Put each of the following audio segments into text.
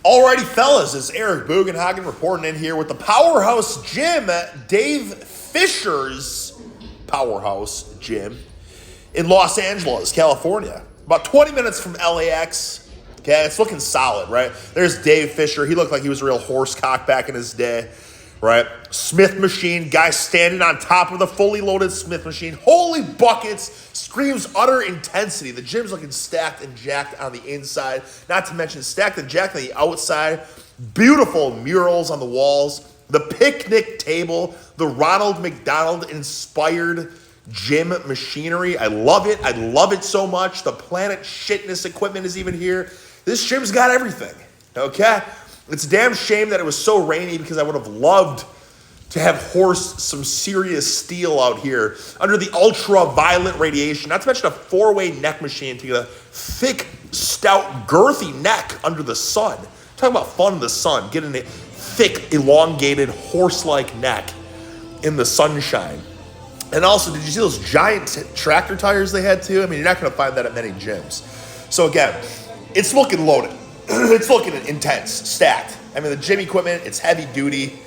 Alrighty, fellas, it's Eric Bugenhagen reporting in here with the Powerhouse Gym at Dave Fisher's Powerhouse Gym in Los Angeles, California. About 20 minutes from LAX. Okay, it's looking solid, right? There's Dave Fisher. He looked like he was a real horsecock back in his day, right? Smith machine, guy standing on top of the fully loaded Smith machine. Holy buckets, screams utter intensity. The gym's looking stacked and jacked on the inside, not to mention stacked and jacked on the outside. Beautiful murals on the walls. The picnic table, the Ronald McDonald inspired gym machinery. I love it. I love it so much. The Planet Shitness equipment is even here. This gym's got everything, okay? It's a damn shame that it was so rainy because I would have loved to have horsed some serious steel out here under the ultraviolet radiation, not to mention a 4-way neck machine to get a thick, stout, girthy neck under the sun. Talking about fun in the sun, getting a thick, elongated, horse-like neck in the sunshine. And also, did you see those giant tractor tires they had too? I mean, you're not going to find that at many gyms. So again, it's looking loaded. It's looking intense, stacked. I mean, the gym equipment, it's heavy duty,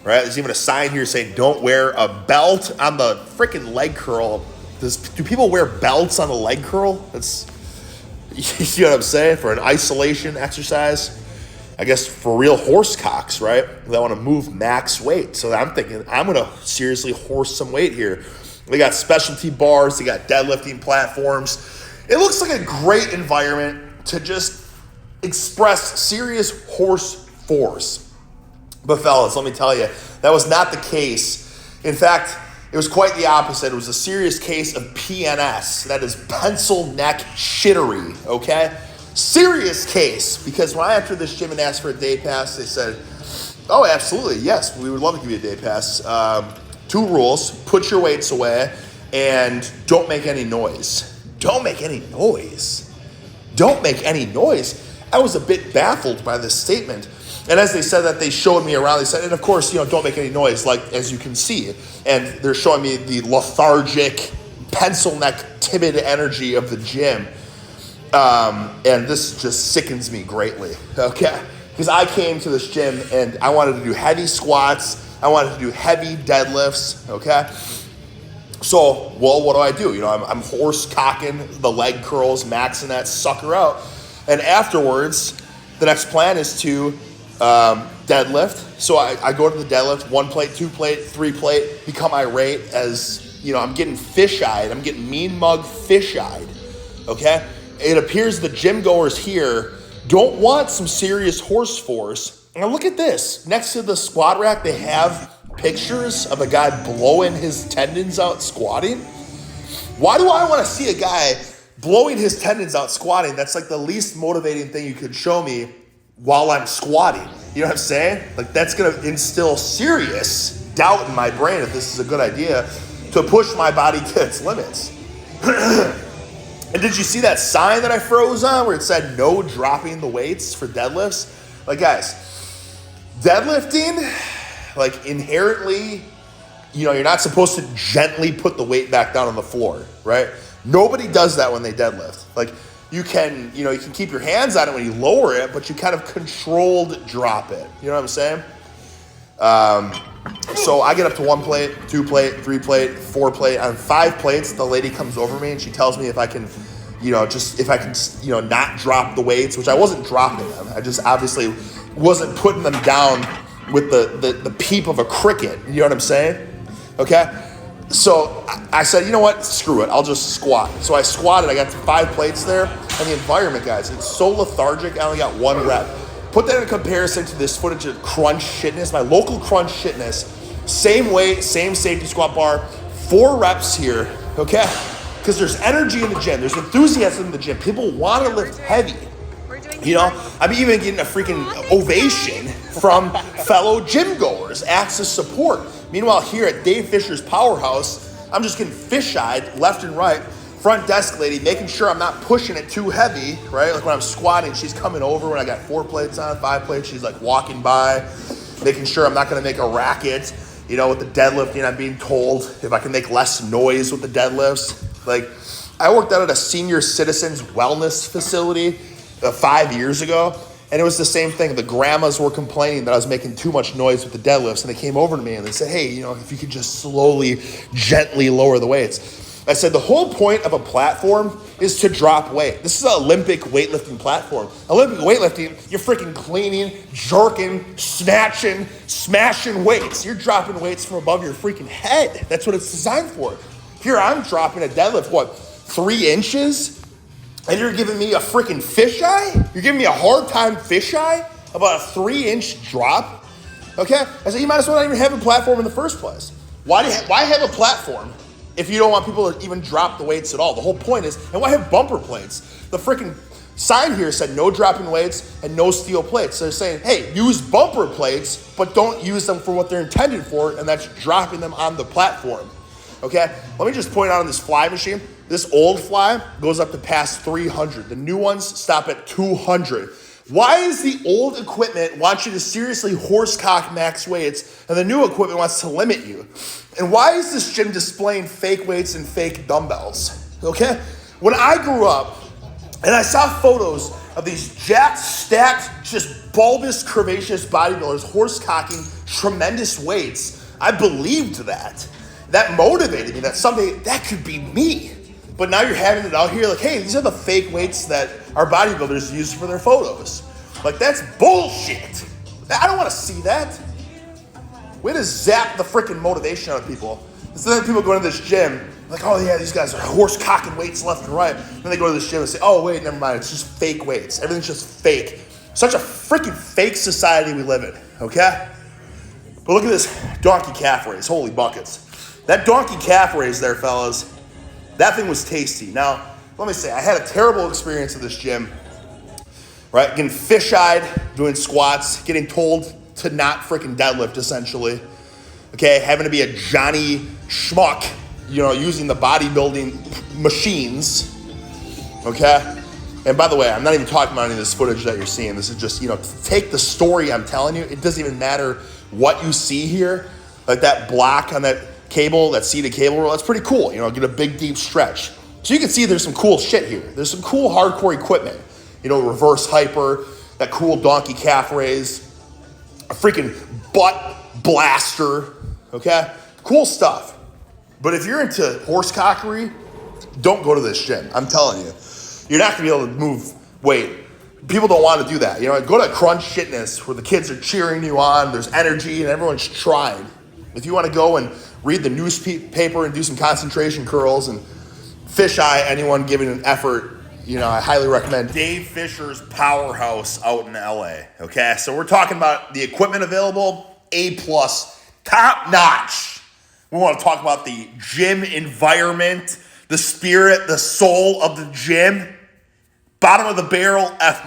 right? There's even a sign here saying don't wear a belt on the freaking leg curl. Do people wear belts on the leg curl? That's, you see what I'm saying? For an isolation exercise. I guess for real horse cocks, right? They want to move max weight. So I'm thinking I'm going to seriously horse some weight here. They got specialty bars. They got deadlifting platforms. It looks like a great environment to just express serious horse force. But fellas, let me tell you, that was not the case. In fact, it was quite the opposite. It was a serious case of PNS. That is pencil neck shittery, okay? Serious case, because when I entered this gym and asked for a day pass, they said, oh, absolutely, yes, we would love to give you a day pass. 2 rules: put your weights away and don't make any noise. Don't make any noise. Don't make any noise. I was a bit baffled by this statement. And as they said that, they showed me around. They said, and of course, don't make any noise, like as you can see. And they're showing me the lethargic, pencil neck, timid energy of the gym. And this just sickens me greatly, okay? Because I came to this gym and I wanted to do heavy squats. I wanted to do heavy deadlifts, okay? So, well, what do? I'm horse cocking the leg curls, maxing that sucker out. And afterwards, the next plan is to deadlift. So I go to the deadlift, 1 plate, 2 plate, 3 plate, become irate as, I'm getting fish-eyed. I'm getting mean mug fish-eyed, okay? It appears the gym goers here don't want some serious horse force. Now look at this. Next to the squat rack, they have pictures of a guy blowing his tendons out squatting. Why do I want to see a guy blowing his tendons out squatting? That's like the least motivating thing you could show me while I'm squatting. You know what I'm saying? Like, that's going to instill serious doubt in my brain if this is a good idea to push my body to its limits. And did you see that sign that I froze on where it said no dropping the weights for deadlifts? Like, guys, deadlifting, like, inherently, you're not supposed to gently put the weight back down on the floor, right? Nobody does that when they deadlift. Like, you can keep your hands on it when you lower it, but you kind of controlled drop it. You know what I'm saying? So I get up to 1 plate, 2 plate, 3 plate, 4 plate. On 5 plates, the lady comes over me and she tells me if I can, not drop the weights, which I wasn't dropping them. I just obviously wasn't putting them down with the peep of a cricket. You know what I'm saying? Okay? So I said, you know what? Screw it. I'll just squat. So I squatted. I got 5 plates there. And the environment, guys, it's so lethargic. I only got 1 rep. Put that in comparison to this footage of Crunch Shitness, my local Crunch Shitness. Same weight, same safety squat bar. 4 reps here, okay? Because there's energy in the gym. There's enthusiasm in the gym. People want to lift heavy. I'm even getting a freaking ovation from fellow gym goers, acts of support. Meanwhile, here at Dave Fisher's Powerhouse, I'm just getting fish-eyed left and right. Front desk lady making sure I'm not pushing it too heavy, right? Like when I'm squatting, she's coming over when I got 4 plates on, 5 plates. She's like walking by, making sure I'm not going to make a racket. With the deadlifting, I'm being told if I can make less noise with the deadlifts. Like, I worked out at a senior citizens wellness facility 5 years ago, And it was the same thing. The grandmas were complaining that I was making too much noise with the deadlifts, and they came over to me and they said, hey, if you could just slowly, gently lower the weights. I said, the whole point of a platform is to drop weight. This is an Olympic weightlifting platform. Olympic weightlifting, you're freaking cleaning, jerking, snatching, smashing weights. You're dropping weights from above your freaking head. That's what it's designed for. Here I'm dropping a deadlift, 3 inches? And you're giving me a freaking fisheye? You're giving me a hard time fisheye about a 3-inch drop? Okay? I said, you might as well not even have a platform in the first place. Why have a platform if you don't want people to even drop the weights at all? The whole point is, and why have bumper plates? The freaking sign here said no dropping weights and no steel plates. So they're saying, hey, use bumper plates, but don't use them for what they're intended for, and that's dropping them on the platform. Okay? Let me just point out on this fly machine, this old fly goes up to past 300. The new ones stop at 200. Why is the old equipment want you to seriously horsecock max weights and the new equipment wants to limit you? And why is this gym displaying fake weights and fake dumbbells? Okay? When I grew up and I saw photos of these jacked, stacked, just bulbous, curvaceous bodybuilders horsecocking tremendous weights, I believed that. That motivated me, that someday that could be me. But now you're having it out here like, hey, these are the fake weights that our bodybuilders use for their photos. Like, that's bullshit. I don't want to see that. Way to zap the freaking motivation out of people. Instead of people going to this gym, like, oh yeah, these guys are horse cocking weights left and right. Then they go to this gym and say, oh wait, never mind, it's just fake weights. Everything's just fake. Such a freaking fake society we live in, okay? But look at this donkey calf raise, holy buckets. That donkey calf raise there, fellas, that thing was tasty. Now, let me say, I had a terrible experience at this gym, right? Getting fish-eyed, doing squats, getting told to not freaking deadlift, essentially. Okay, having to be a Johnny schmuck, using the bodybuilding machines. Okay? And by the way, I'm not even talking about any of this footage that you're seeing. This is just, take the story I'm telling you. It doesn't even matter what you see here. Like that block on that cable, that seated cable roll, that's pretty cool. Get a big, deep stretch. So you can see there's some cool shit here. There's some cool hardcore equipment. Reverse hyper, that cool donkey calf raise, a freaking butt blaster, okay? Cool stuff. But if you're into horsecockery, don't go to this gym. I'm telling you. You're not going to be able to move weight. People don't want to do that. Go to Crunch Fitness where the kids are cheering you on, there's energy, and everyone's trying. If you want to go and read the newspaper and do some concentration curls and fisheye anyone giving an effort, I highly recommend Dave Fisher's Powerhouse out in LA. Okay, so we're talking about the equipment available, A+, top notch. We want to talk about the gym environment, the spirit, the soul of the gym. Bottom of the barrel, F-.